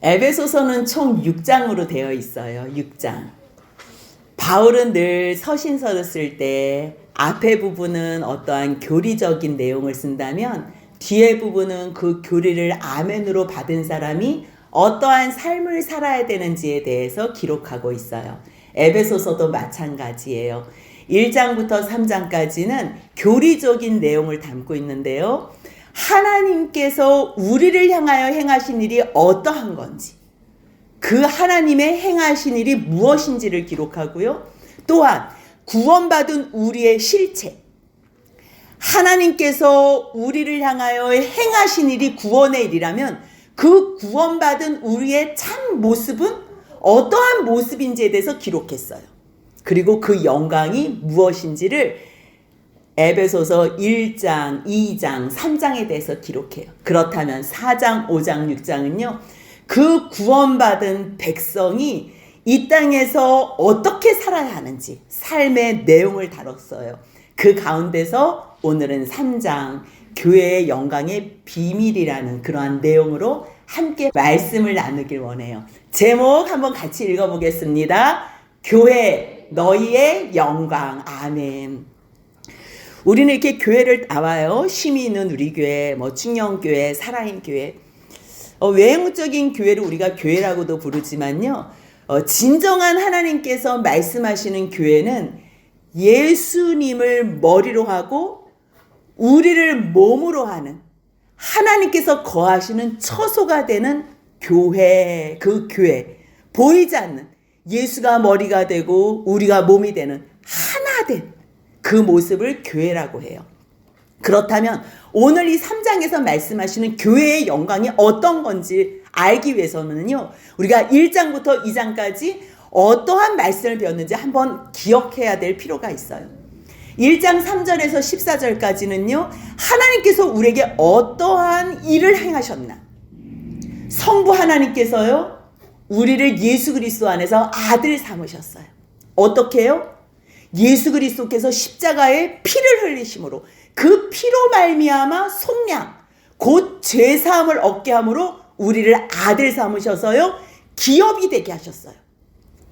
에베소서는 총 6장으로 되어 있어요. 6장. 바울은 늘 서신서를 쓸 때 앞에 부분은 어떠한 교리적인 내용을 쓴다면 뒤에 부분은 그 교리를 아멘으로 받은 사람이 어떠한 삶을 살아야 되는지에 대해서 기록하고 있어요. 에베소서도 마찬가지예요. 1장부터 3장까지는 교리적인 내용을 담고 있는데요. 하나님께서 우리를 향하여 행하신 일이 어떠한 건지, 그 하나님의 행하신 일이 무엇인지를 기록하고요. 또한 구원받은 우리의 실체, 하나님께서 우리를 향하여 행하신 일이 구원의 일이라면 그 구원받은 우리의 참 모습은 어떠한 모습인지에 대해서 기록했어요. 그리고 그 영광이 무엇인지를 에베소서 1장, 2장, 3장에 대해서 기록해요. 그렇다면 4장, 5장, 6장은요. 그 구원받은 백성이 이 땅에서 어떻게 살아야 하는지 삶의 내용을 다뤘어요. 그 가운데서 오늘은 3장, 교회의 영광의 비밀이라는 그러한 내용으로 함께 말씀을 나누길 원해요. 제목 한번 같이 읽어보겠습니다. 교회, 너희의 영광. 아멘. 우리는 이렇게 교회를 나와요. 심이 있는 우리 교회, 충영교회, 살아인교회. 외형적인 교회를 우리가 교회라고도 부르지만요. 진정한 하나님께서 말씀하시는 교회는 예수님을 머리로 하고 우리를 몸으로 하는 하나님께서 거하시는 처소가 되는 교회, 그 교회. 보이지 않는 예수가 머리가 되고 우리가 몸이 되는 하나 된 그 모습을 교회라고 해요. 그렇다면 오늘 이 3장에서 말씀하시는 교회의 영광이 어떤 건지 알기 위해서는요. 우리가 1장부터 2장까지 어떠한 말씀을 배웠는지 한번 기억해야 될 필요가 있어요. 1장 3절에서 14절까지는요. 하나님께서 우리에게 어떠한 일을 행하셨나. 성부 하나님께서요. 우리를 예수 그리스도 안에서 아들 삼으셨어요. 어떻게 해요? 예수 그리스도께서 십자가에 피를 흘리심으로 그 피로 말미암아 속량 곧 죄사함을 얻게 함으로 우리를 아들 삼으셔서요. 기업이 되게 하셨어요.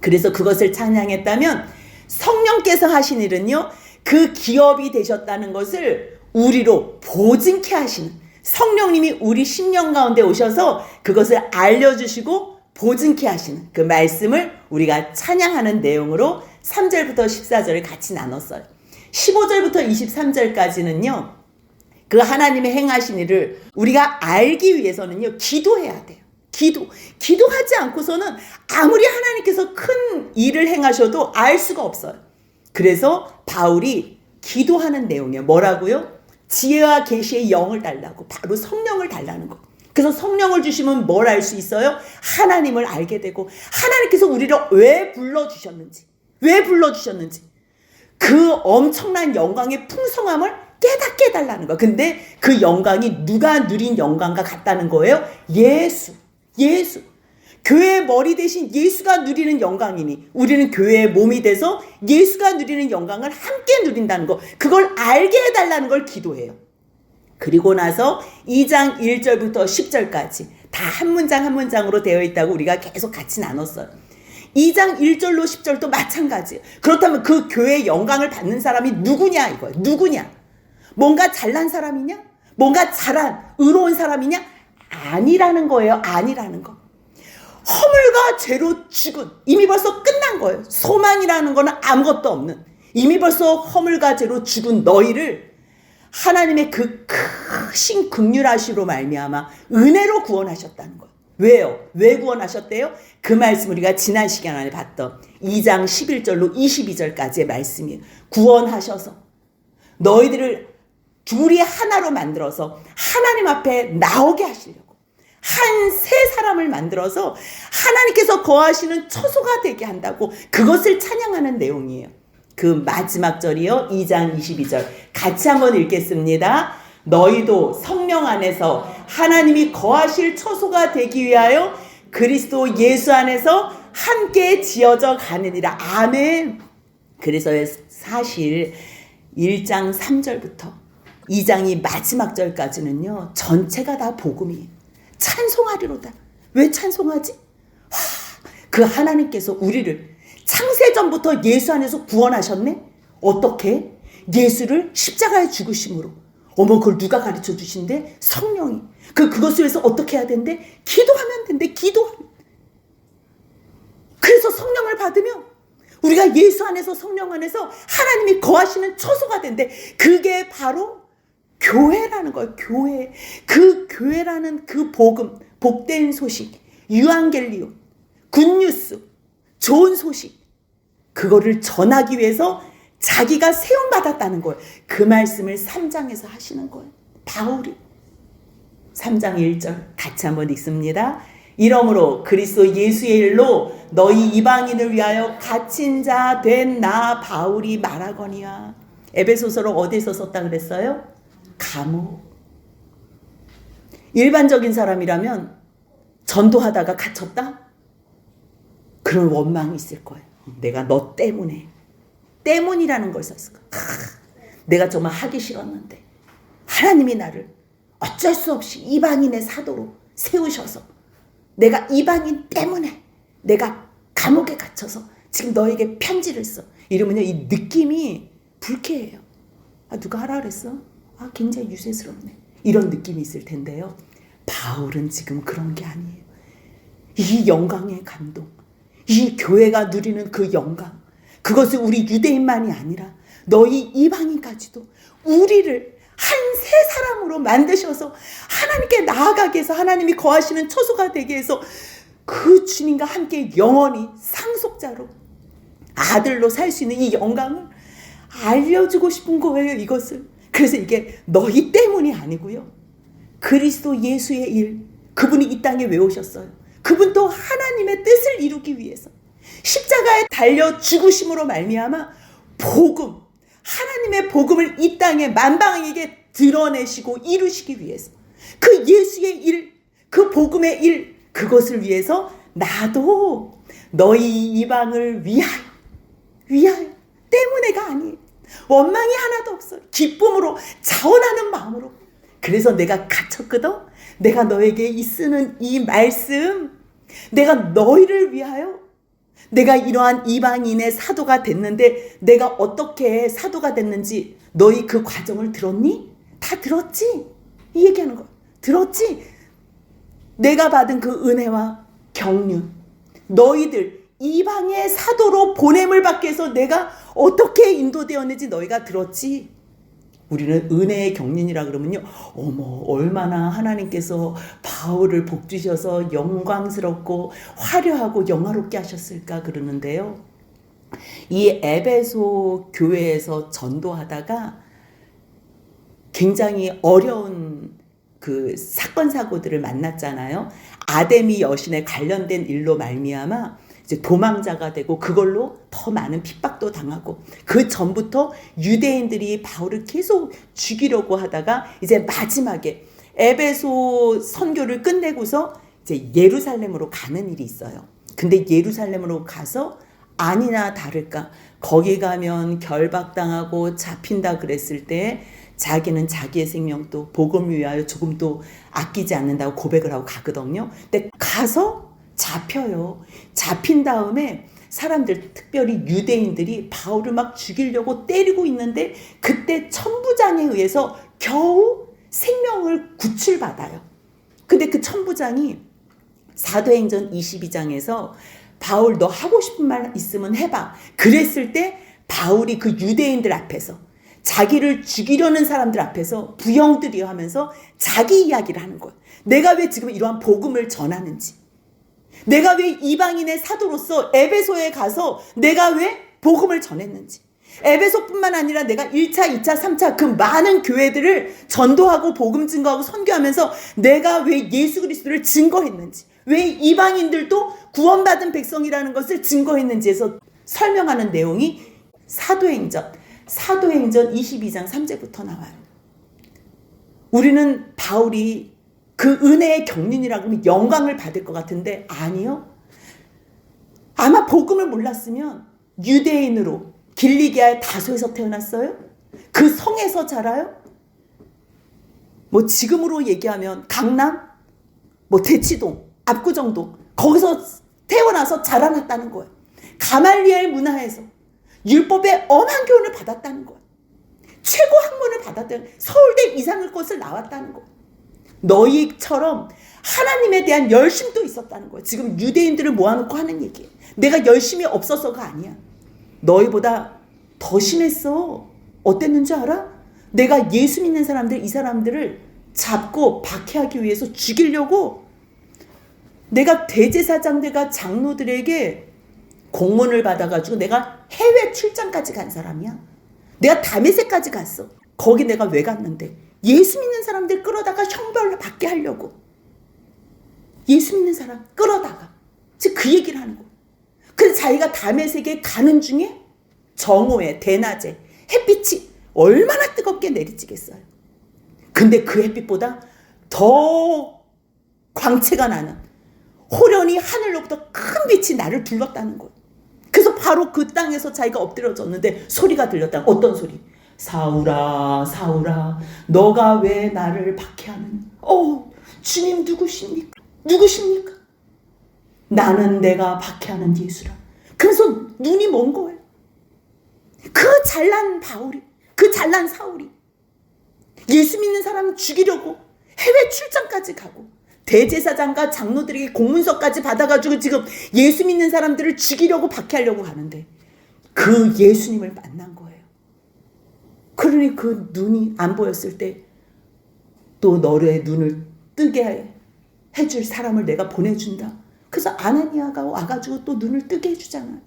그래서 그것을 찬양했다면 성령께서 하신 일은요. 그 기업이 되셨다는 것을 우리로 보증케 하시는 성령님이 우리 심령 가운데 오셔서 그것을 알려주시고 보증케 하시는 그 말씀을 우리가 찬양하는 내용으로 3절부터 14절을 같이 나눴어요. 15절부터 23절까지는요. 그 하나님의 행하신 일을 우리가 알기 위해서는요. 기도해야 돼요. 기도하지 않고서는 아무리 하나님께서 큰 일을 행하셔도 알 수가 없어요. 그래서 바울이 기도하는 내용이에요. 뭐라고요? 지혜와 계시의 영을 달라고, 바로 성령을 달라는 거. 그래서 성령을 주시면 뭘 알 수 있어요? 하나님을 알게 되고 하나님께서 우리를 왜 불러주셨는지 그 엄청난 영광의 풍성함을 깨닫게 해달라는 거예요. 근데 그 영광이 누가 누린 영광과 같다는 거예요? 예수. 교회의 머리 대신 예수가 누리는 영광이니 우리는 교회의 몸이 돼서 예수가 누리는 영광을 함께 누린다는 거, 그걸 알게 해달라는 걸 기도해요. 그리고 나서 2장 1절부터 10절까지 다 한 문장 한 문장으로 되어 있다고 우리가 계속 같이 나눴어요. 2장 1절로 10절도 마찬가지예요. 그렇다면 그 교회의 영광을 받는 사람이 누구냐 이거예요. 누구냐? 뭔가 잘난 사람이냐? 뭔가 잘한 의로운 사람이냐? 아니라는 거예요. 아니라는 거. 허물과 죄로 죽은, 이미 벌써 끝난 거예요. 소망이라는 거는 아무것도 없는, 이미 벌써 허물과 죄로 죽은 너희를 하나님의 그 크신 긍휼하심으로 말미암아 은혜로 구원하셨다는 거예요. 왜요? 왜 구원하셨대요? 그 말씀 우리가 지난 시간에 봤던 2장 11절로 22절까지의 말씀이에요. 구원하셔서 너희들을 둘이 하나로 만들어서 하나님 앞에 나오게 하시려고 한 세 사람을 만들어서 하나님께서 거하시는 처소가 되게 한다고, 그것을 찬양하는 내용이에요. 그 마지막 절이요. 2장 22절 같이 한번 읽겠습니다. 너희도 성령 안에서 하나님이 거하실 처소가 되기 위하여 그리스도 예수 안에서 함께 지어져 가느니라. 아멘. 그래서 사실 1장 3절부터 2장이 마지막 절까지는요. 전체가 다 복음이에요. 찬송하리로다. 왜 찬송하지? 그 하나님께서 우리를 창세전부터 예수 안에서 구원하셨네? 어떻게? 예수를 십자가에 죽으심으로. 어머, 그걸 누가 가르쳐 주신대? 성령이. 그것을 위해서 어떻게 해야 된대? 기도하면 된대. 기도하면. 그래서 성령을 받으면 우리가 예수 안에서, 성령 안에서 하나님이 거하시는 처소가 된대. 그게 바로 교회라는 거예요. 교회. 그 교회라는 그 복음, 복된 소식, 유앙겔리온, 굿뉴스, 좋은 소식, 그거를 전하기 위해서 자기가 세움받았다는 거예요. 그 말씀을 3장에서 하시는 거예요. 바울이. 3장 1절 같이 한번 읽습니다. 이러므로 그리스도 예수의 일로 너희 이방인을 위하여 갇힌 자 된 나 바울이 말하거니와. 에베소서를 어디서 썼다 그랬어요? 감옥. 일반적인 사람이라면 전도하다가 갇혔다? 그런 원망이 있을 거예요. 내가 너 때문이라는 걸 썼을 거예요. 내가 정말 하기 싫었는데 하나님이 나를 어쩔 수 없이 이방인의 사도로 세우셔서 내가 이방인 때문에 내가 감옥에 갇혀서 지금 너에게 편지를 써. 이러면요, 이 느낌이 불쾌해요. 누가 하라 그랬어? 굉장히 유세스럽네. 이런 느낌이 있을 텐데요. 바울은 지금 그런 게 아니에요. 이 영광의 감동, 이 교회가 누리는 그 영광, 그것은 우리 유대인만이 아니라 너희 이방인까지도 우리를 한 세 사람으로 만드셔서 하나님께 나아가게 해서 하나님이 거하시는 처소가 되게 해서 그 주님과 함께 영원히 상속자로 아들로 살 수 있는 이 영광을 알려주고 싶은 거예요. 이것을. 그래서 이게 너희 때문이 아니고요. 그리스도 예수의 일, 그분이 이 땅에 왜 오셨어요? 그분도 하나님의 뜻을 이루기 위해서 십자가에 달려 죽으심으로 말미암아 복음, 하나님의 복음을 이 땅에 만방에게 드러내시고 이루시기 위해서 그 예수의 일, 그 복음의 일, 그것을 위해서 나도 너희 이방을 위하여 때문에가 아니에요. 원망이 하나도 없어요. 기쁨으로 자원하는 마음으로. 그래서 내가 갇혔거든. 내가 너에게 쓰는 이 말씀, 내가 너희를 위하여 내가 이러한 이방인의 사도가 됐는데 내가 어떻게 사도가 됐는지 너희 그 과정을 들었니? 다 들었지? 이 얘기하는 거야. 들었지? 내가 받은 그 은혜와 경륜, 너희들 이방의 사도로 보냄을 받게 해서 내가 어떻게 인도되었는지 너희가 들었지? 우리는 은혜의 경륜이라 그러면요, 어머, 얼마나 하나님께서 바울을 복주셔서 영광스럽고 화려하고 영화롭게 하셨을까 그러는데요. 이 에베소 교회에서 전도하다가 굉장히 어려운 그 사건 사고들을 만났잖아요. 아데미 여신에 관련된 일로 말미암아 이제 도망자가 되고 그걸로 더 많은 핍박도 당하고 그 전부터 유대인들이 바울을 계속 죽이려고 하다가 이제 마지막에 에베소 선교를 끝내고서 이제 예루살렘으로 가는 일이 있어요. 근데 예루살렘으로 가서 아니나 다를까 거기 가면 결박당하고 잡힌다 그랬을 때 자기는 자기의 생명도 복음을 위하여 조금도 아끼지 않는다고 고백을 하고 가거든요. 근데 가서 잡혀요. 잡힌 다음에 사람들, 특별히 유대인들이 바울을 막 죽이려고 때리고 있는데 그때 천부장에 의해서 겨우 생명을 구출받아요. 근데 그 천부장이 사도행전 22장에서 바울 너 하고 싶은 말 있으면 해봐. 그랬을 때 바울이 그 유대인들 앞에서 자기를 죽이려는 사람들 앞에서 부영들이여 하면서 자기 이야기를 하는 거예요. 내가 왜 지금 이러한 복음을 전하는지, 내가 왜 이방인의 사도로서 에베소에 가서 내가 왜 복음을 전했는지, 에베소뿐만 아니라 내가 1차, 2차, 3차 그 많은 교회들을 전도하고 복음 증거하고 선교하면서 내가 왜 예수 그리스도를 증거했는지, 왜 이방인들도 구원받은 백성이라는 것을 증거했는지에서 설명하는 내용이 사도행전 22장 3절부터 나와요. 우리는 바울이 그 은혜의 경륜이라고 하면 영광을 받을 것 같은데 아니요. 아마 복음을 몰랐으면 유대인으로 길리기아의 다소에서 태어났어요? 그 성에서 자라요? 뭐 지금으로 얘기하면 강남? 뭐 대치동? 압구정동 거기서 태어나서 자라났다는 거예요. 가말리엘 문화에서 율법의 엄한 교훈을 받았다는 거예요. 최고 학문을 받았다는 거예요. 서울대 이상의 것을 나왔다는 거예요. 너희처럼 하나님에 대한 열심도 있었다는 거예요. 지금 유대인들을 모아놓고 하는 얘기예요. 내가 열심이 없어서가 아니야. 너희보다 더 심했어. 어땠는지 알아? 내가 예수 믿는 사람들, 이 사람들을 잡고 박해하기 위해서 죽이려고 내가 대제사장들과 장로들에게 공문을 받아가지고 내가 해외 출장까지 간 사람이야. 내가 다메섹까지 갔어. 거기 내가 왜 갔는데? 예수 믿는 사람들 끌어다가 형벌을 받게 하려고. 예수 믿는 사람 끌어다가. 즉 그 얘기를 하는 거야. 그래서 자기가 다메섹에 가는 중에 정오에 대낮에 햇빛이 얼마나 뜨겁게 내리쬐겠어요. 근데 그 햇빛보다 더 광채가 나는 호련히 하늘로부터 큰 빛이 나를 둘렀다는 거예요. 그래서 바로 그 땅에서 자기가 엎드려졌는데 소리가 들렸다. 어떤 소리? 사울아 사울아 너가 왜 나를 박해하느냐. 주님 누구십니까? 누구십니까? 나는 내가 박해하는 예수라. 그래서 눈이 먼 거예요. 그 잘난 바울이, 그 잘난 사울이 예수 믿는 사람 죽이려고 해외 출장까지 가고 대제사장과 장로들에게 공문서까지 받아가지고 지금 예수 믿는 사람들을 죽이려고 박해하려고 하는데 그 예수님을 만난 거예요. 그러니 그 눈이 안 보였을 때 또 너의 눈을 뜨게 해줄 사람을 내가 보내준다. 그래서 아나니아가 와가지고 또 눈을 뜨게 해주잖아요.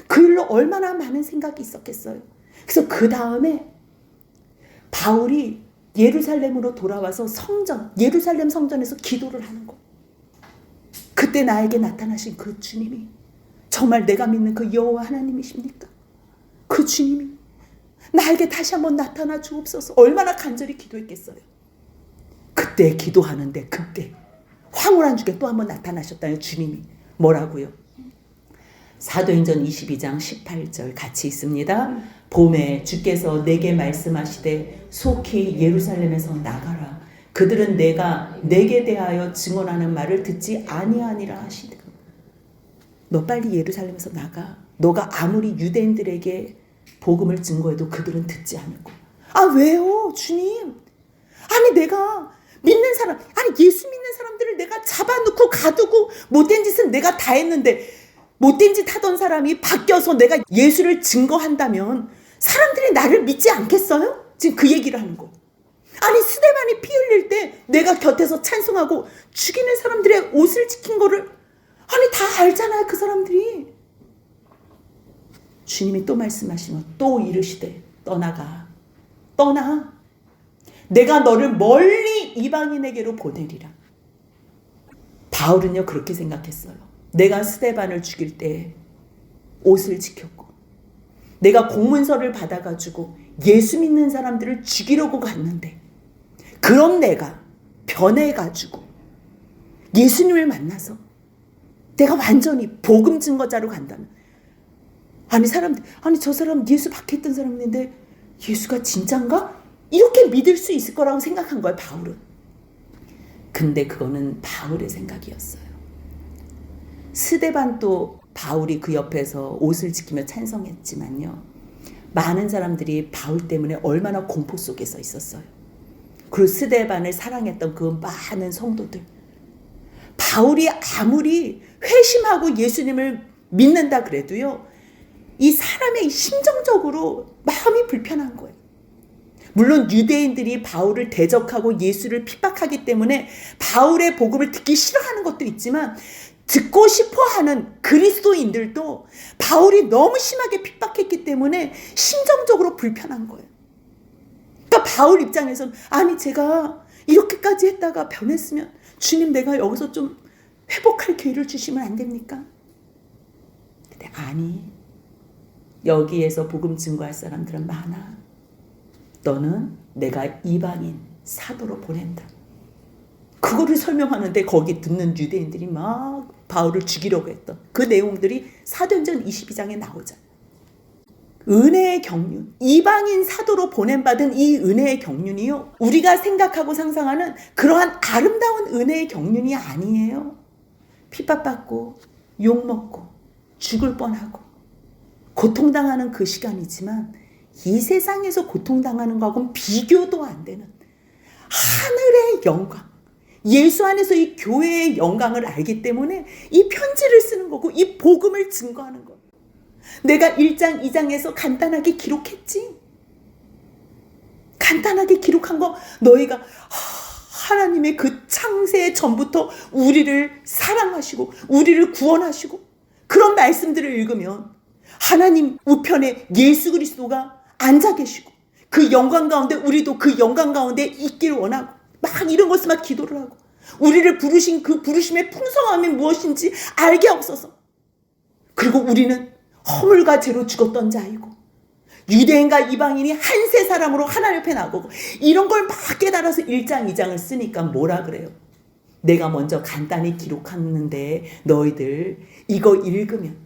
그 일로 얼마나 많은 생각이 있었겠어요. 그래서 그 다음에 바울이 예루살렘으로 돌아와서 예루살렘 성전에서 기도를 하는 거. 그때 나에게 나타나신 그 주님이 정말 내가 믿는 그 여호와 하나님이십니까? 그 주님이 나에게 다시 한번 나타나 주옵소서. 얼마나 간절히 기도했겠어요. 그때 기도하는데 그때 황홀한 중에 또 한번 나타나셨다는 주님이 뭐라고요? 사도행전 22장 18절 같이 있습니다. 봄에 주께서 내게 말씀하시되 속히 예루살렘에서 나가라. 그들은 내가 내게 대하여 증언하는 말을 듣지 아니하니라 하시되. 너 빨리 예루살렘에서 나가. 너가 아무리 유대인들에게 복음을 증거해도 그들은 듣지 않을 거야. 왜요 주님? 내가 믿는 사람, 예수 믿는 사람들을 내가 잡아놓고 가두고 못된 짓은 내가 다 했는데 못된 짓 하던 사람이 바뀌어서 내가 예수를 증거한다면 사람들이 나를 믿지 않겠어요? 지금 그 얘기를 하는 거. 스데반이 피 흘릴 때 내가 곁에서 찬송하고 죽이는 사람들의 옷을 지킨 거를 다 알잖아요. 그 사람들이. 주님이 또 말씀하시면 또 이르시되 떠나가. 떠나. 내가 너를 멀리 이방인에게로 보내리라. 바울은요 그렇게 생각했어요. 내가 스데반을 죽일 때 옷을 지켰고 내가 공문서를 받아가지고 예수 믿는 사람들을 죽이려고 갔는데 그럼 내가 변해가지고 예수님을 만나서 내가 완전히 복음 증거자로 간다면 사람들 저 사람 예수 박했던 사람인데 예수가 진짠가? 이렇게 믿을 수 있을 거라고 생각한 거예요 바울은. 근데 그거는 바울의 생각이었어요. 스데반도 바울이 그 옆에서 옷을 지키며 찬송했지만요. 많은 사람들이 바울 때문에 얼마나 공포 속에서 있었어요. 그리고 스데반을 사랑했던 그 많은 성도들. 바울이 아무리 회심하고 예수님을 믿는다 그래도요. 이 사람의 심정적으로 마음이 불편한 거예요. 물론 유대인들이 바울을 대적하고 예수를 핍박하기 때문에 바울의 복음을 듣기 싫어하는 것도 있지만 듣고 싶어하는 그리스도인들도 바울이 너무 심하게 핍박했기 때문에 심정적으로 불편한 거예요. 그러니까 바울 입장에서는 제가 이렇게까지 했다가 변했으면 주님 내가 여기서 좀 회복할 기회를 주시면 안 됩니까? 근데 여기에서 복음 증거할 사람들은 많아. 너는 내가 이방인 사도로 보낸다. 그거를 설명하는데 거기 듣는 유대인들이 막 바울을 죽이려고 했던 그 내용들이 사도행전 22장에 나오잖아요. 은혜의 경륜, 이방인 사도로 보냄받은 이 은혜의 경륜이요. 우리가 생각하고 상상하는 그러한 아름다운 은혜의 경륜이 아니에요. 핍박받고 욕먹고 죽을 뻔하고 고통당하는 그 시간이지만 이 세상에서 고통당하는 거하고는 비교도 안 되는 하늘의 영광, 예수 안에서 이 교회의 영광을 알기 때문에 이 편지를 쓰는 거고 이 복음을 증거하는 거. 내가 1장 2장에서 간단하게 기록했지. 간단하게 기록한 거 너희가 하나님의 그 창세 전부터 우리를 사랑하시고 우리를 구원하시고 그런 말씀들을 읽으면 하나님 우편에 예수 그리스도가 앉아 계시고 그 영광 가운데 우리도 그 영광 가운데 있기를 원하고 막 이런 것을 막 기도를 하고 우리를 부르신 그 부르심의 풍성함이 무엇인지 알게 없어서 그리고 우리는 허물과 죄로 죽었던 자이고 유대인과 이방인이 한 세 사람으로 하나님 앞에 나가고 이런 걸 막 깨달아서 1장 2장을 쓰니까 뭐라 그래요? 내가 먼저 간단히 기록하는데 너희들 이거 읽으면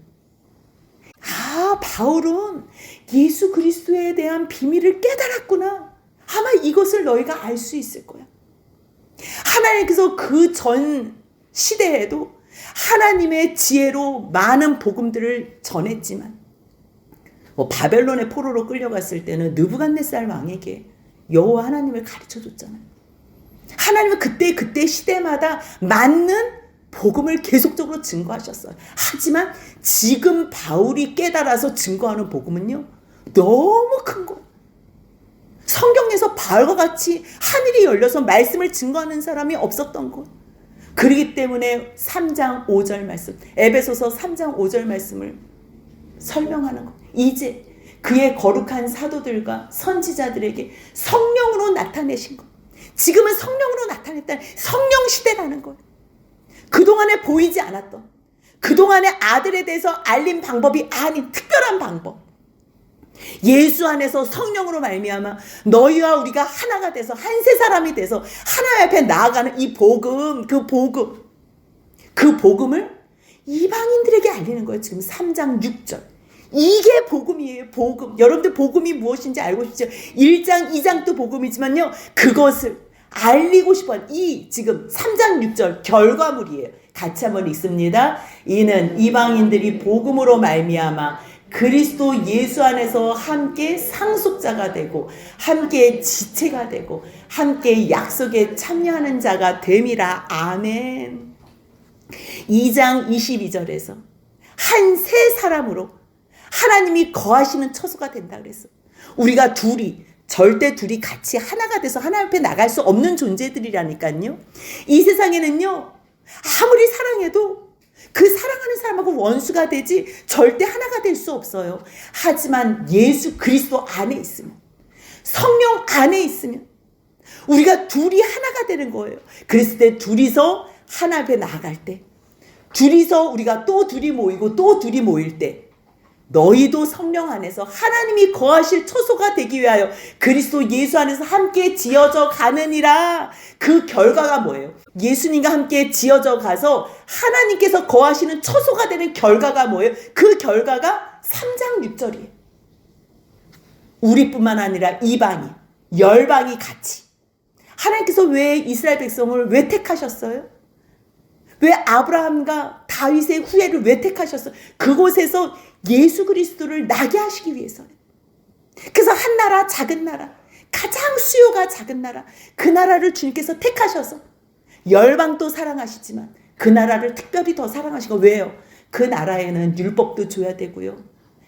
바울은 예수 그리스도에 대한 비밀을 깨달았구나. 아마 이것을 너희가 알 수 있을 거야. 하나님께서 그 전 시대에도 하나님의 지혜로 많은 복음들을 전했지만 바벨론의 포로로 끌려갔을 때는 느부갓네살 왕에게 여호와 하나님을 가르쳐줬잖아요. 하나님은 그때 시대마다 맞는 복음을 계속적으로 증거하셨어요. 하지만 지금 바울이 깨달아서 증거하는 복음은요 너무 큰 거예요. 성경에서 바울과 같이 하늘이 열려서 말씀을 증거하는 사람이 없었던 것. 그렇기 때문에 3장 5절 말씀, 에베소서 3장 5절 말씀을 설명하는 것. 이제 그의 거룩한 사도들과 선지자들에게 성령으로 나타내신 것. 지금은 성령으로 나타냈다는 성령 시대라는 거예요. 그동안에 보이지 않았던, 그동안의 아들에 대해서 알린 방법이 아닌 특별한 방법. 예수 안에서 성령으로 말미암아 너희와 우리가 하나가 돼서 한 세 사람이 돼서 하나님 앞에 나아가는 이 복음, 그 복음을 이방인들에게 알리는 거예요. 지금 3장 6절. 이게 복음이에요. 복음. 여러분들 복음이 무엇인지 알고 싶죠? 1장 2장도 복음이지만요. 그것을 알리고 싶어요. 이 지금 3장 6절 결과물이에요. 같이 한번 읽습니다. 이는 이방인들이 복음으로 말미암아 그리스도 예수 안에서 함께 상속자가 되고 함께 지체가 되고 함께 약속에 참여하는 자가 됨이라. 아멘. 2장 22절에서 한 세 사람으로 하나님이 거하시는 처소가 된다 그랬어. 우리가 절대 둘이 같이 하나가 돼서 하나님 앞에 나갈 수 없는 존재들이라니까요. 이 세상에는요 아무리 사랑해도 그 사랑하는 사람하고 원수가 되지 절대 하나가 될 수 없어요. 하지만 예수 그리스도 안에 있으면, 성령 안에 있으면 우리가 둘이 하나가 되는 거예요. 그랬을 때 둘이서 하나 앞에 나아갈 때, 둘이서 우리가 또 둘이 모이고 또 둘이 모일 때 너희도 성령 안에서 하나님이 거하실 처소가 되기 위하여 그리스도 예수 안에서 함께 지어져 가느니라. 그 결과가 뭐예요? 예수님과 함께 지어져 가서 하나님께서 거하시는 처소가 되는 결과가 뭐예요? 그 결과가 3장 6절이에요. 우리뿐만 아니라 이방인, 열방이 같이. 하나님께서 왜 이스라엘 백성을 왜 택하셨어요? 왜 아브라함과 다윗의 후예를 왜 택하셨어요? 그곳에서 예수 그리스도를 나게 하시기 위해서는. 그래서 한 나라, 작은 나라, 가장 수요가 작은 나라, 그 나라를 주님께서 택하셔서 열방도 사랑하시지만 그 나라를 특별히 더 사랑하시고. 왜요? 그 나라에는 율법도 줘야 되고요,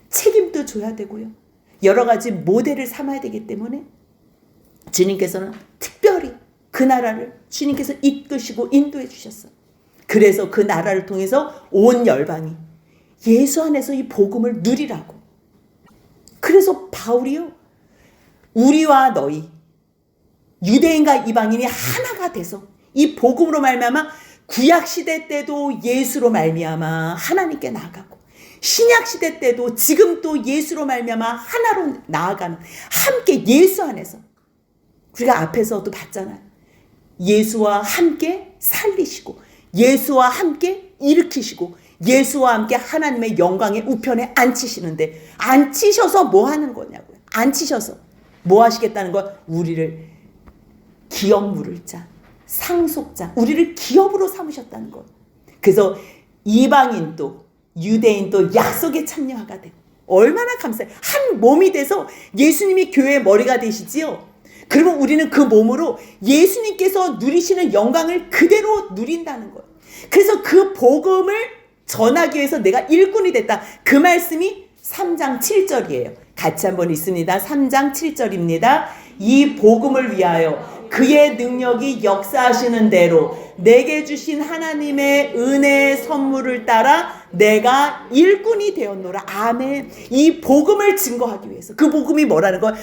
책임도 줘야 되고요, 여러 가지 모델을 삼아야 되기 때문에 주님께서는 특별히 그 나라를 주님께서 이끄시고 인도해 주셨어요. 그래서 그 나라를 통해서 온 열방이 예수 안에서 이 복음을 누리라고. 그래서 바울이요, 우리와 너희 유대인과 이방인이 하나가 돼서 이 복음으로 말미암아 구약 시대 때도 예수로 말미암아 하나님께 나아가고, 신약 시대 때도 지금 또 예수로 말미암아 하나로 나아가는, 함께 예수 안에서. 우리가 앞에서도 봤잖아요. 예수와 함께 살리시고 예수와 함께 일으키시고 예수와 함께 하나님의 영광의 우편에 앉히시는데, 앉히셔서 뭐 하는 거냐고요. 앉히셔서 뭐 하시겠다는 거야? 우리를 기업 물을 자, 상속자, 우리를 기업으로 삼으셨다는 거. 그래서 이방인도 유대인도 약속에 참여하게 되고 얼마나 감사해요. 한 몸이 돼서 예수님이 교회의 머리가 되시지요. 그러면 우리는 그 몸으로 예수님께서 누리시는 영광을 그대로 누린다는 거예요. 그래서 그 복음을 전하기 위해서 내가 일꾼이 됐다. 그 말씀이 3장 7절이에요. 같이 한번 읽습니다. 3장 7절입니다. 이 복음을 위하여 그의 능력이 역사하시는 대로 내게 주신 하나님의 은혜의 선물을 따라 내가 일꾼이 되었노라. 아멘. 이 복음을 증거하기 위해서. 그 복음이 뭐라는 거예요?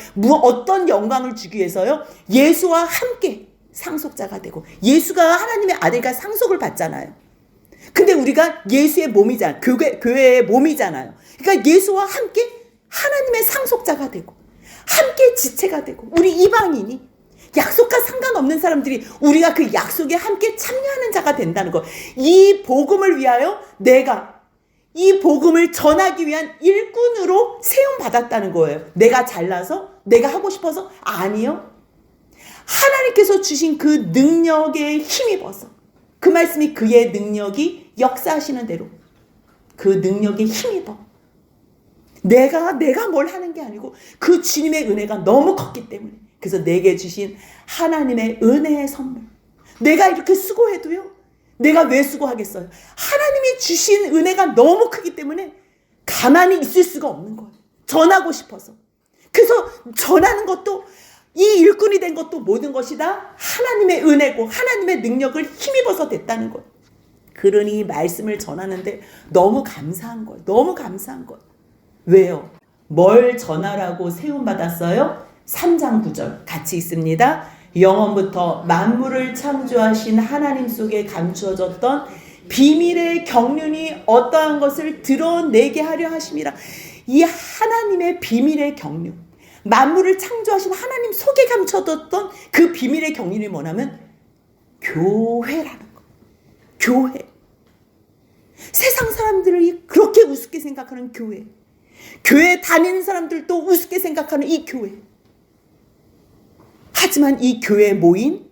어떤 영광을 주기 위해서요? 예수와 함께 상속자가 되고, 예수가 하나님의 아들과 상속을 받잖아요. 근데 우리가 예수의 몸이잖아요. 교회의 몸이잖아요. 그러니까 예수와 함께 하나님의 상속자가 되고 함께 지체가 되고, 우리 이방인이 약속과 상관없는 사람들이 우리가 그 약속에 함께 참여하는 자가 된다는 거. 이 복음을 위하여 내가 이 복음을 전하기 위한 일꾼으로 세움받았다는 거예요. 내가 잘나서 내가 하고 싶어서 아니요. 하나님께서 주신 그 능력에 힘입어서, 그 말씀이 그의 능력이 역사하시는 대로 그 능력에 힘입어 내가 뭘 하는 게 아니고 그 주님의 은혜가 너무 컸기 때문에, 그래서 내게 주신 하나님의 은혜의 선물, 내가 이렇게 수고해도요, 내가 왜 수고하겠어요? 하나님이 주신 은혜가 너무 크기 때문에 가만히 있을 수가 없는 거예요. 전하고 싶어서. 그래서 전하는 것도, 이 일꾼이 된 것도 모든 것이 다 하나님의 은혜고 하나님의 능력을 힘입어서 됐다는 거예요. 그러니 말씀을 전하는데 너무 감사한 거예요. 너무 감사한 거예요. 왜요? 뭘 전하라고 세움받았어요? 3장 9절 같이 있습니다. 영원부터 만물을 창조하신 하나님 속에 감추어졌던 비밀의 경륜이 어떠한 것을 드러내게 하려 하심이라. 이 하나님의 비밀의 경륜, 만물을 창조하신 하나님 속에 감춰뒀던 그 비밀의 경륜이 뭐냐면 교회라는 거. 교회. 세상 사람들이 그렇게 우습게 생각하는 교회. 교회 다니는 사람들도 우습게 생각하는 이 교회. 하지만 이 교회에 모인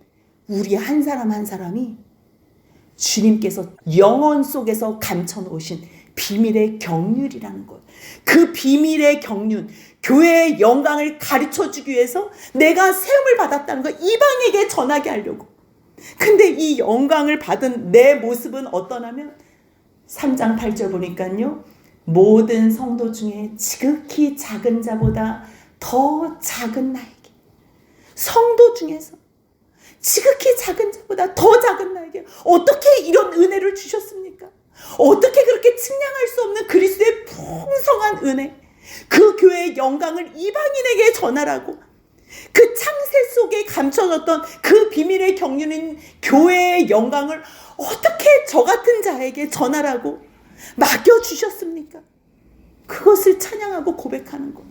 우리 한 사람 한 사람이 주님께서 영혼 속에서 감춰놓으신 비밀의 경륜이라는 것. 그 비밀의 경륜, 교회의 영광을 가르쳐주기 위해서 내가 세움을 받았다는 거, 이방에게 전하게 하려고. 근데 이 영광을 받은 내 모습은 어떠냐면 3장 8절 보니까요, 모든 성도 중에 지극히 작은 자보다 더 작은 나에게, 성도 중에서 지극히 작은 자보다 더 작은 나에게 어떻게 이런 은혜를 주셨습니까? 어떻게 그렇게 측량할 수 없는 그리스도의 풍성한 은혜, 그 교회의 영광을 이방인에게 전하라고, 그 창세 속에 감춰졌던 그 비밀의 경륜인 교회의 영광을 어떻게 저 같은 자에게 전하라고 맡겨주셨습니까? 그것을 찬양하고 고백하는 것.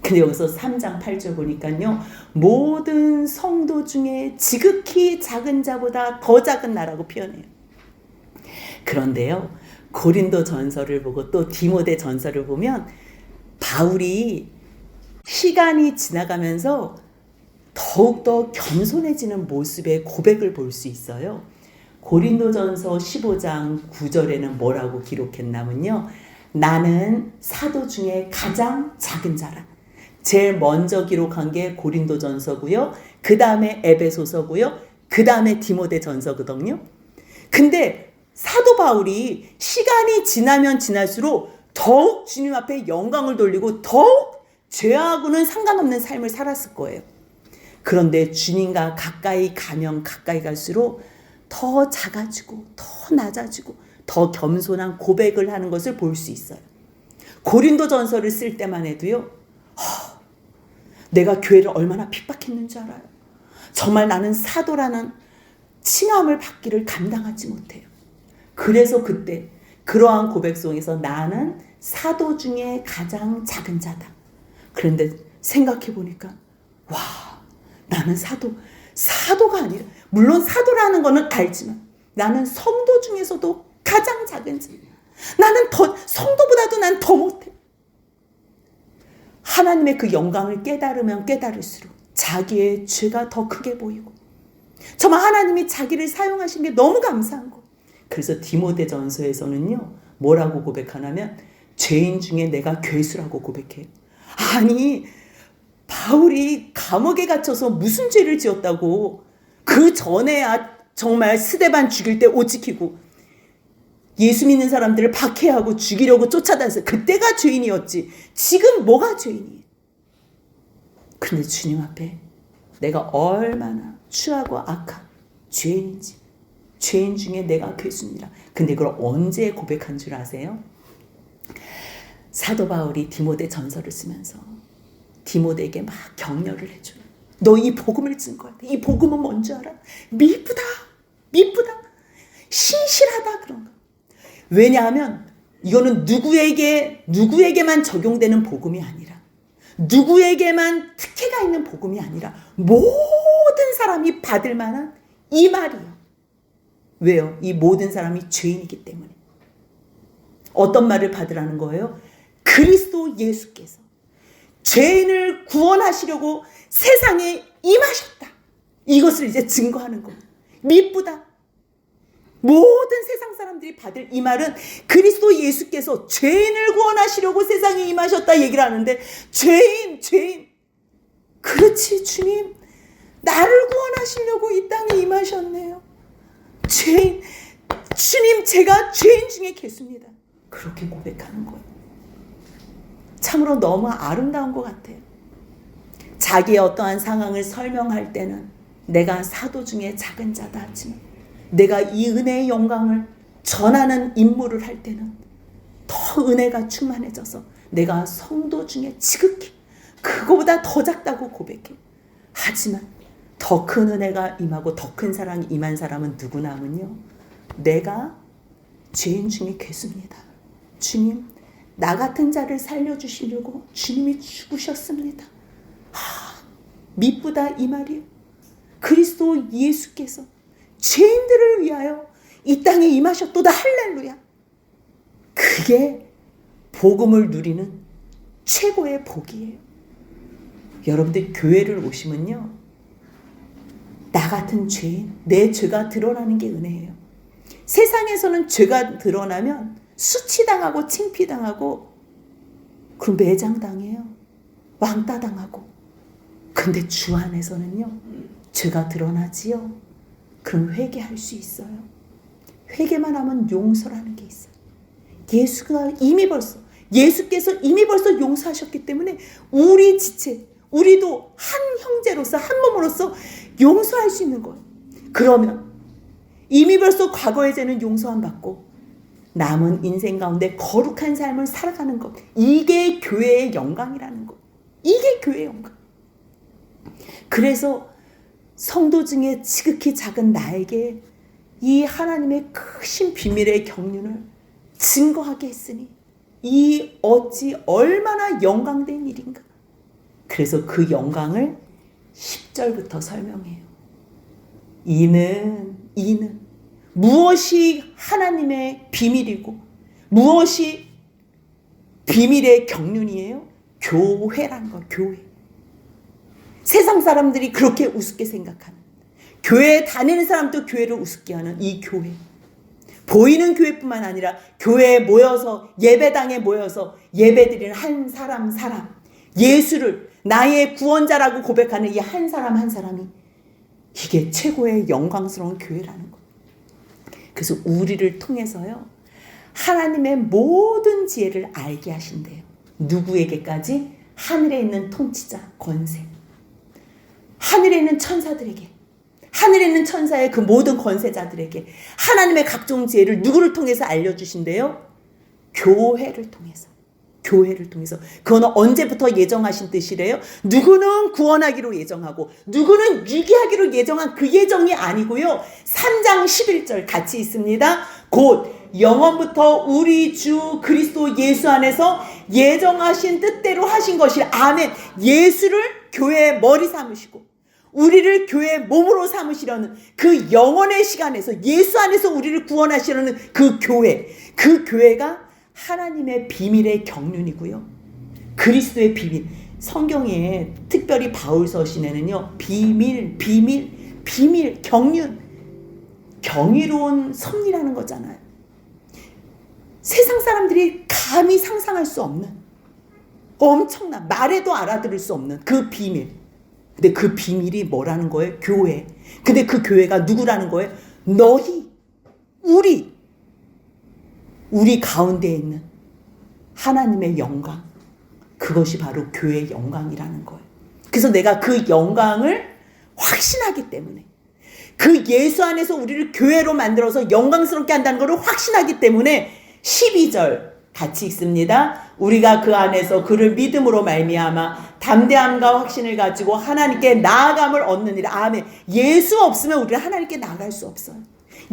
근데 여기서 3장 8절 보니까요, 모든 성도 중에 지극히 작은 자보다 더 작은 나라고 표현해요. 그런데요, 고린도 전서를 보고 또 디모데 전서를 보면 바울이 시간이 지나가면서 더욱더 겸손해지는 모습의 고백을 볼 수 있어요. 고린도전서 15장 9절에는 뭐라고 기록했냐면요, 나는 사도 중에 가장 작은 자라. 제일 먼저 기록한 게 고린도전서고요, 그 다음에 에베소서고요, 그 다음에 디모데전서거든요. 근데 사도 바울이 시간이 지나면 지날수록 더욱 주님 앞에 영광을 돌리고 더욱 죄하고는 상관없는 삶을 살았을 거예요. 그런데 주님과 가까이 가면 가까이 갈수록 더 작아지고 더 낮아지고 더 겸손한 고백을 하는 것을 볼 수 있어요. 고린도전서를 쓸 때만 해도요, 내가 교회를 얼마나 핍박했는 줄 알아요. 정말 나는 사도라는 칭함을 받기를 감당하지 못해요. 그래서 그때 그러한 고백 속에서 나는 사도 중에 가장 작은 자다. 그런데 생각해 보니까 와, 나는 사도가 아니라, 물론 사도라는 거는 알지만 나는 성도 중에서도 가장 작은 자. 나는 성도보다도 난 더 못해. 하나님의 그 영광을 깨달으면 깨달을수록 자기의 죄가 더 크게 보이고, 정말 하나님이 자기를 사용하신 게 너무 감사한 거. 그래서 디모데전서에서는요, 뭐라고 고백하냐면 죄인 중에 내가 괴수라고 고백해요. 아니, 바울이 감옥에 갇혀서 무슨 죄를 지었다고. 그 전에야 정말 스데반 죽일 때 옷 지키고 예수 믿는 사람들을 박해하고 죽이려고 쫓아다녔어요. 그때가 죄인이었지. 지금 뭐가 죄인이에요? 근데 주님 앞에 내가 얼마나 추하고 악한 죄인인지, 죄인 중에 내가 괴수니라. 근데 그걸 언제 고백한 줄 아세요? 사도 바울이 디모데 전서를 쓰면서 디모데에게 막 격려를 해줘요. 너 이 복음을 증거해야 돼. 이 복음은 뭔지 알아? 미쁘다. 신실하다. 그런 거. 왜냐하면 이거는 누구에게만 적용되는 복음이 아니라, 누구에게만 특혜가 있는 복음이 아니라 모든 사람이 받을 만한 이 말이에요. 왜요? 이 모든 사람이 죄인이기 때문에. 어떤 말을 받으라는 거예요? 그리스도 예수께서 죄인을 구원하시려고 세상에 임하셨다. 이것을 이제 증거하는 겁니다. 미쁘다. 모든 세상 사람들이 받을 이 말은 그리스도 예수께서 죄인을 구원하시려고 세상에 임하셨다 얘기를 하는데, 죄인. 그렇지, 주님. 나를 구원하시려고 이 땅에 임하셨네요. 죄인. 주님, 제가 죄인 중에 괴수입니다. 그렇게 고백하는 거예요. 참으로 너무 아름다운 것 같아요. 자기의 어떠한 상황을 설명할 때는 내가 사도 중에 작은 자다 하지만, 내가 이 은혜의 영광을 전하는 임무를 할 때는 더 은혜가 충만해져서 내가 성도 중에 지극히 그거보다 더 작다고 고백해. 하지만 더 큰 은혜가 임하고 더 큰 사랑이 임한 사람은 누구냐면요, 내가 죄인 중에 괴수입니다. 주님, 나 같은 자를 살려주시려고 주님이 죽으셨습니다. 미쁘다 이 말이에요. 그리스도 예수께서 죄인들을 위하여 이 땅에 임하셨도다. 할렐루야. 그게 복음을 누리는 최고의 복이에요. 여러분들 교회를 오시면요, 나 같은 죄인, 내 죄가 드러나는 게 은혜예요. 세상에서는 죄가 드러나면 수치당하고 창피당하고 그 매장당해요. 왕따당하고. 근데 주 안에서는요, 죄가 드러나지요. 그럼 회개할 수 있어요. 회개만 하면 용서라는 게 있어요. 예수께서 이미 벌써 용서하셨기 때문에 우리 지체, 우리도 한 형제로서 한 몸으로서 용서할 수 있는 거예요. 그러면 이미 벌써 과거의 죄는 용서함 받고 남은 인생 가운데 거룩한 삶을 살아가는 것, 이게 교회의 영광이라는 것. 이게 교회의 영광. 그래서 성도 중에 지극히 작은 나에게 이 하나님의 크신 비밀의 경륜을 증거하게 했으니 이 어찌 얼마나 영광된 일인가. 그래서 그 영광을 10절부터 설명해요. 이는 무엇이 하나님의 비밀이고 무엇이 비밀의 경륜이에요? 교회라는 거, 교회. 세상 사람들이 그렇게 우습게 생각하는, 교회에 다니는 사람도 교회를 우습게 하는 이 교회. 보이는 교회뿐만 아니라 교회에 모여서, 예배당에 모여서 예배드리는 한 사람, 예수를 나의 구원자라고 고백하는 이 한 사람 한 사람이, 이게 최고의 영광스러운 교회라는 것. 그래서 우리를 통해서요, 하나님의 모든 지혜를 알게 하신대요. 누구에게까지? 하늘에 있는 통치자, 권세. 하늘에 있는 천사들에게, 하늘에 있는 천사의 그 모든 권세자들에게 하나님의 각종 지혜를 누구를 통해서 알려주신대요? 교회를 통해서. 그거는 언제부터 예정하신 뜻이래요? 누구는 구원하기로 예정하고 누구는 유기하기로 예정한 그 예정이 아니고요, 3장 11절 같이 있습니다. 곧 영원부터 우리 주 그리스도 예수 안에서 예정하신 뜻대로 하신 것이. 아멘. 예수를 교회의 머리 삼으시고 우리를 교회의 몸으로 삼으시려는 그 영원의 시간에서 예수 안에서 우리를 구원하시려는 그 교회, 그 교회가 하나님의 비밀의 경륜이고요, 그리스도의 비밀. 성경에 특별히 바울 서신에는요, 비밀, 경륜, 경이로운 섭리라는 거잖아요. 세상 사람들이 감히 상상할 수 없는 엄청난, 말해도 알아들을 수 없는 그 비밀. 근데 그 비밀이 뭐라는 거예요? 교회. 근데 그 교회가 누구라는 거예요? 너희, 우리 가운데 있는 하나님의 영광. 그것이 바로 교회의 영광이라는 거예요. 그래서 내가 그 영광을 확신하기 때문에, 그 예수 안에서 우리를 교회로 만들어서 영광스럽게 한다는 것을 확신하기 때문에 12절 같이 읽습니다. 우리가 그 안에서 그를 믿음으로 말미암아 담대함과 확신을 가지고 하나님께 나아감을 얻느니라. 아멘. 예수 없으면 우리는 하나님께 나아갈 수 없어요.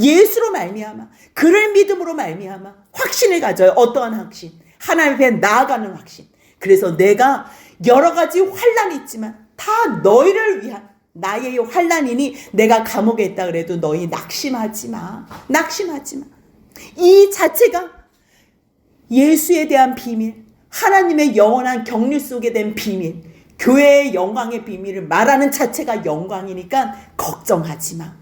예수로 말미암아, 그를 믿음으로 말미암아 확신을 가져요. 어떠한 확신? 하나님 앞에 나아가는 확신. 그래서 내가 여러 가지 환란이 있지만 다 너희를 위한 나의 환란이니, 내가 감옥에 있다 그래도 너희 낙심하지 마. 낙심하지 마. 이 자체가 예수에 대한 비밀, 하나님의 영원한 경륜 속에 된 비밀, 교회의 영광의 비밀을 말하는 자체가 영광이니까 걱정하지 마.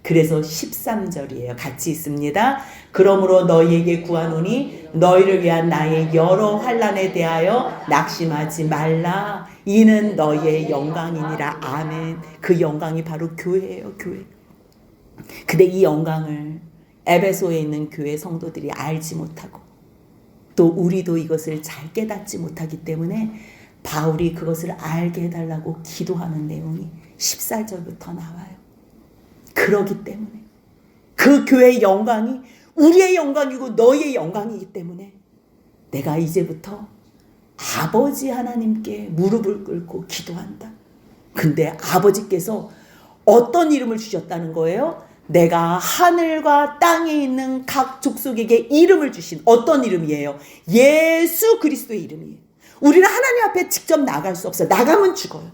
그래서 13절이에요. 같이 있습니다. 그러므로 너희에게 구하노니 너희를 위한 나의 여러 환난에 대하여 낙심하지 말라. 이는 너희의 영광이니라. 아멘. 그 영광이 바로 교회예요. 교회. 근데 이 영광을 에베소에 있는 교회 성도들이 알지 못하고, 또 우리도 이것을 잘 깨닫지 못하기 때문에 바울이 그것을 알게 해달라고 기도하는 내용이 14절부터 나와요. 그러기 때문에 그 교회의 영광이 우리의 영광이고 너희의 영광이기 때문에 내가 이제부터 아버지 하나님께 무릎을 꿇고 기도한다. 근데 아버지께서 어떤 이름을 주셨다는 거예요? 내가 하늘과 땅에 있는 각 족속에게 이름을 주신 어떤 이름이에요? 예수 그리스도의 이름이에요. 우리는 하나님 앞에 직접 나갈 수 없어요. 나가면 죽어요.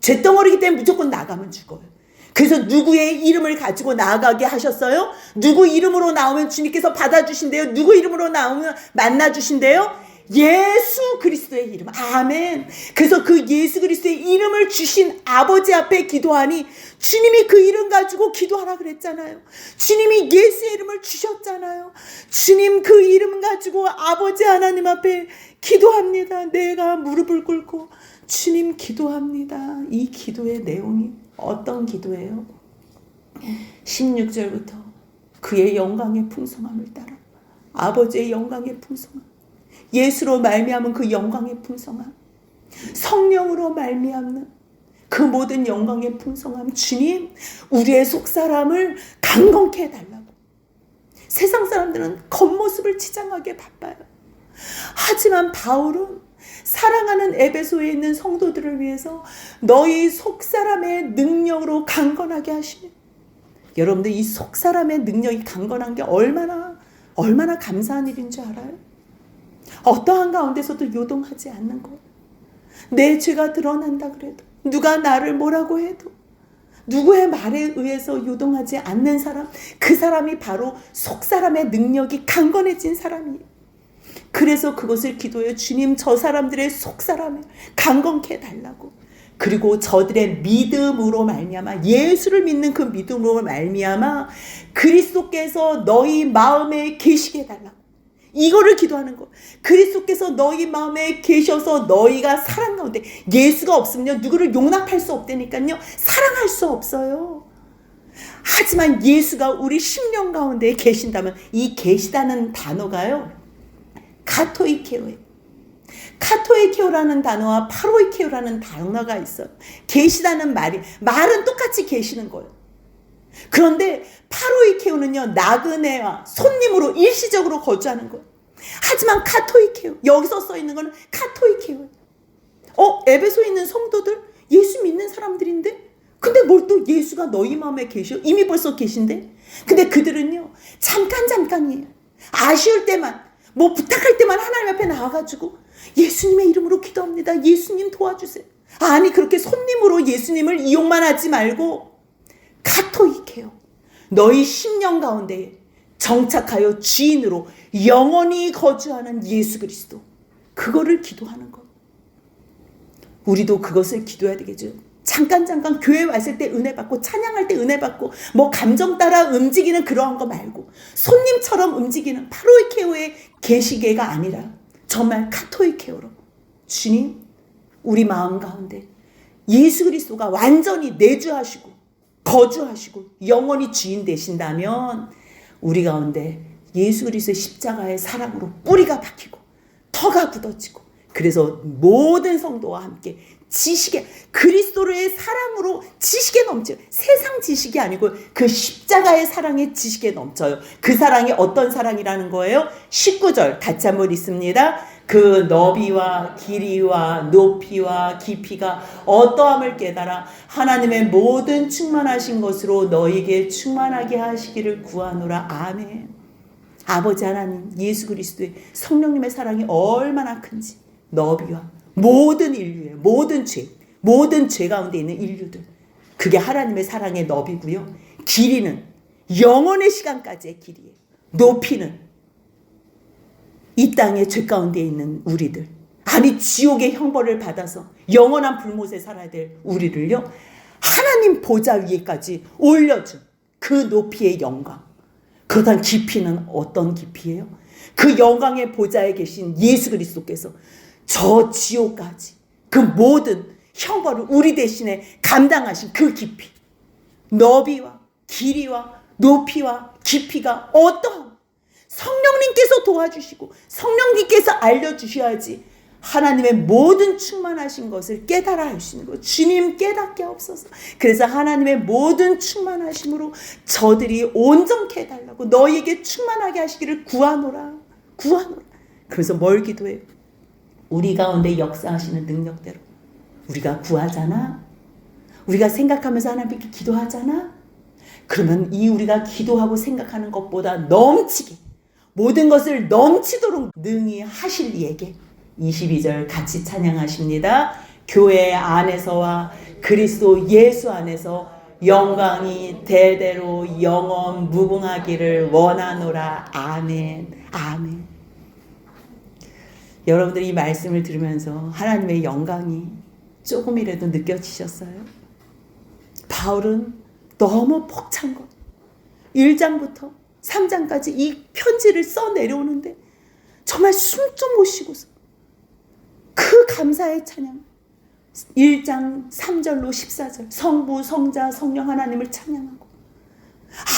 쇳덩어리기 때문에 무조건 나가면 죽어요. 그래서 누구의 이름을 가지고 나아가게 하셨어요? 누구 이름으로 나오면 주님께서 받아주신대요? 누구 이름으로 나오면 만나주신대요? 예수 그리스도의 이름. 아멘. 그래서 그 예수 그리스도의 이름을 주신 아버지 앞에 기도하니, 주님이 그 이름 가지고 기도하라 그랬잖아요. 주님이 예수의 이름을 주셨잖아요. 주님 그 이름 가지고 아버지 하나님 앞에 기도합니다. 내가 무릎을 꿇고 주님 기도합니다. 이 기도의 내용이 어떤 기도예요? 16절부터 그의 영광의 풍성함을 따라, 아버지의 영광의 풍성함, 예수로 말미암은 그 영광의 풍성함, 성령으로 말미암는 그 모든 영광의 풍성함. 주님, 우리의 속사람을 강건케 해달라고. 세상 사람들은 겉모습을 치장하게 바빠요. 하지만 바울은 사랑하는 에베소에 있는 성도들을 위해서 너희 속사람의 능력으로 강건하게 하시며, 여러분들 이 속사람의 능력이 강건한 게 얼마나 감사한 일인 줄 알아요? 어떠한 가운데서도 요동하지 않는 것. 내 죄가 드러난다 그래도, 누가 나를 뭐라고 해도, 누구의 말에 의해서 요동하지 않는 사람, 그 사람이 바로 속사람의 능력이 강건해진 사람이에요. 그래서 그것을 기도해요. 주님, 저 사람들의 속사람을 강건케 해달라고. 그리고 저들의 믿음으로 말미암아, 예수를 믿는 그 믿음으로 말미암아 그리스도께서 너희 마음에 계시게 해달라고. 이거를 기도하는 거. 그리스도께서 너희 마음에 계셔서 너희가 사랑 가운데, 예수가 없으면 누구를 용납할 수 없다니까요. 사랑할 수 없어요. 하지만 예수가 우리 심령 가운데 계신다면, 이 계시다는 단어가요, 카토이케오예요. 카토이케오라는 단어와 파로이케오라는 단어가 있어요. 계시다는 말은 똑같이 계시는 거예요. 그런데 파로이케오는요, 나그네와 손님으로 일시적으로 거주하는 거예요. 하지만 카토이케오, 여기서 써 있는 거는 카토이케오예요. 에베소에 있는 성도들, 예수 믿는 사람들인데, 근데 뭘 또 예수가 너희 마음에 계셔? 이미 벌써 계신데? 근데 그들은요, 잠깐이에요. 아쉬울 때만, 뭐 부탁할 때만 하나님 앞에 나와가지고 예수님의 이름으로 기도합니다. 예수님 도와주세요. 아니, 그렇게 손님으로 예수님을 이용만 하지 말고 카토이케요, 너희 심령 가운데 정착하여 주인으로 영원히 거주하는 예수 그리스도, 그거를 기도하는 것. 우리도 그것을 기도해야 되겠죠. 잠깐 교회 왔을 때 은혜 받고 찬양할 때 은혜 받고 뭐 감정 따라 움직이는 그러한 거 말고 손님처럼 움직이는 파로이케오의 계시계가 아니라 정말 카토이케오로 주님 우리 마음 가운데 예수 그리스도가 완전히 내주하시고 거주하시고 영원히 주인 되신다면 우리 가운데 예수 그리스도의 십자가의 사랑으로 뿌리가 박히고 터가 굳어지고 그래서 모든 성도와 함께 지식에 그리스도의 사랑으로 지식에 넘쳐요. 세상 지식이 아니고 그 십자가의 사랑의 지식에 넘쳐요. 그 사랑이 어떤 사랑이라는 거예요? 19절 같이 한번 읽습니다. 그 너비와 길이와 높이와 깊이가 어떠함을 깨달아 하나님의 모든 충만하신 것으로 너에게 충만하게 하시기를 구하노라. 아멘. 아버지 하나님 예수 그리스도의 성령님의 사랑이 얼마나 큰지 너비와 모든 인류의 모든 죄 가운데 있는 인류들 그게 하나님의 사랑의 너비고요. 길이는 영원의 시간까지의 길이에요. 높이는 이 땅의 죄 가운데 있는 우리들 아니 지옥의 형벌을 받아서 영원한 불못에 살아야 될 우리를요 하나님 보좌 위에까지 올려준 그 높이의 영광 그렇다면 깊이는 어떤 깊이예요? 그 영광의 보좌에 계신 예수 그리스도께서 저 지옥까지 그 모든 형벌을 우리 대신에 감당하신 그 깊이 너비와 길이와 높이와 깊이가 어떠한 성령님께서 도와주시고 성령님께서 알려주셔야지 하나님의 모든 충만하신 것을 깨달아 할 수 있는 것 주님 깨닫게 하옵소서. 그래서 하나님의 모든 충만하심으로 저들이 온전케 해달라고 너희에게 충만하게 하시기를 구하노라. 그래서 뭘 기도해요? 우리 가운데 역사하시는 능력대로 우리가 구하잖아. 우리가 생각하면서 하나님께 기도하잖아. 그러면 이 우리가 기도하고 생각하는 것보다 넘치게 모든 것을 넘치도록 능히 하실 이에게 22절 같이 찬양하십니다. 교회 안에서와 그리스도 예수 안에서 영광이 대대로 영원 무궁하기를 원하노라. 아멘. 아멘. 여러분들이 이 말씀을 들으면서 하나님의 영광이 조금이라도 느껴지셨어요? 바울은 너무 벅찬 것 1장부터 3장까지 이 편지를 써 내려오는데 정말 숨 좀 못 쉬고서 그 감사의 찬양 1장 3절로 14절 성부 성자 성령 하나님을 찬양하고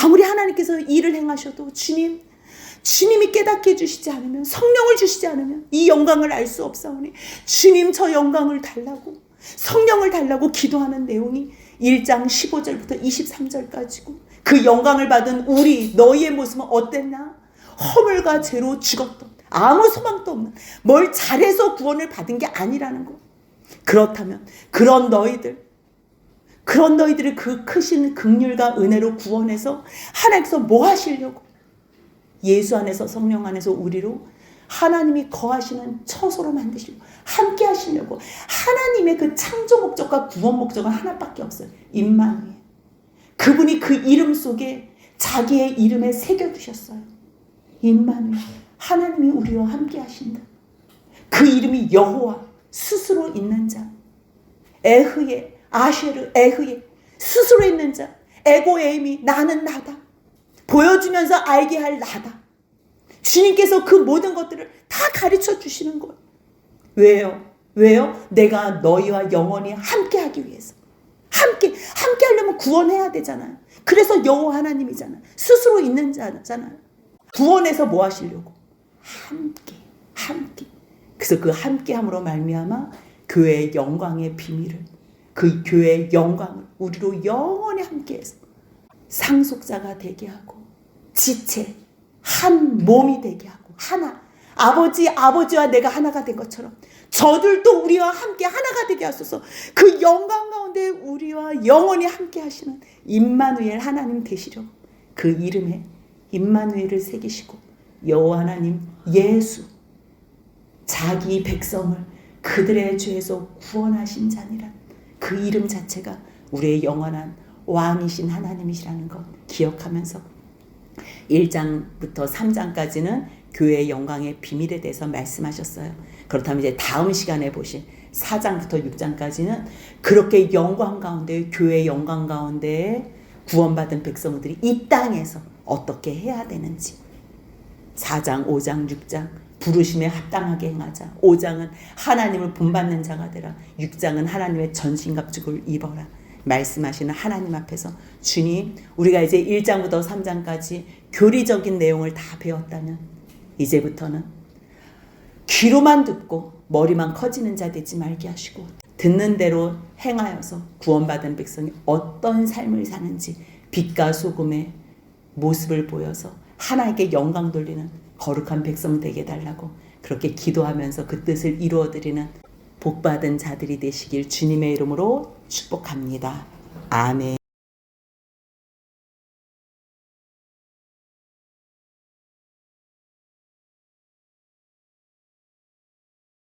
아무리 하나님께서 일을 행하셔도 주님이 깨닫게 해주시지 않으면 성령을 주시지 않으면 이 영광을 알 수 없사오니 주님 저 영광을 달라고 성령을 달라고 기도하는 내용이 1장 15절부터 23절까지고 그 영광을 받은 우리 너희의 모습은 어땠나? 허물과 죄로 죽었던 아무 소망도 없는 뭘 잘해서 구원을 받은 게 아니라는 거. 그렇다면 그런 너희들을 그 크신 긍휼과 은혜로 구원해서 하나님께서 뭐 하시려고 예수 안에서 성령 안에서 우리로 하나님이 거하시는 처소로 만드시려고 함께 하시려고 하나님의 그 창조 목적과 구원 목적은 하나밖에 없어요. 임마누엘. 그분이 그 이름 속에 자기의 이름에 새겨두셨어요. 임마누엘. 하나님이 우리와 함께 하신다. 그 이름이 여호와 스스로 있는 자. 에흐예 아쉐르 에흐예 스스로 있는 자. 에고에임이 나는 나다. 보여주면서 알게 할 나다. 주님께서 그 모든 것들을 다 가르쳐 주시는 거예요. 왜요? 내가 너희와 영원히 함께 하기 위해서. 함께 하려면 구원해야 되잖아요. 그래서 여호와 하나님이잖아요. 스스로 있는 자잖아요. 구원해서 뭐 하시려고? 함께. 그래서 그 함께함으로 말미암아 교회의 영광의 비밀을 그 교회의 영광을 우리로 영원히 함께해서 상속자가 되게 하고 지체 한 몸이 되게 하고 하나 아버지와 내가 하나가 된 것처럼 저들도 우리와 함께 하나가 되게 하소서. 그 영광 가운데 우리와 영원히 함께 하시는 임마누엘 하나님 되시려고 그 이름에 임마누엘을 새기시고 여호와 하나님 예수 자기 백성을 그들의 죄에서 구원하신 자니라. 그 이름 자체가 우리의 영원한 왕이신 하나님이시라는 것 기억하면서 1장부터 3장까지는 교회의 영광의 비밀에 대해서 말씀하셨어요. 그렇다면 이제 다음 시간에 보신 4장부터 6장까지는 그렇게 영광 가운데, 교회의 영광 가운데 구원받은 백성들이 이 땅에서 어떻게 해야 되는지, 4장, 5장, 6장 부르심에 합당하게 행하자. 5장은 하나님을 본받는 자가 되라. 6장은 하나님의 전신갑주를 입어라. 말씀하시는 하나님 앞에서 주님, 우리가 이제 1장부터 3장까지 교리적인 내용을 다 배웠다면 이제부터는 귀로만 듣고 머리만 커지는 자 되지 말게 하시고 듣는 대로 행하여서 구원받은 백성이 어떤 삶을 사는지 빛과 소금의 모습을 보여서 하나님께 영광 돌리는 거룩한 백성 되게 해달라고 그렇게 기도하면서 그 뜻을 이루어드리는 복받은 자들이 되시길 주님의 이름으로 축복합니다. 아멘.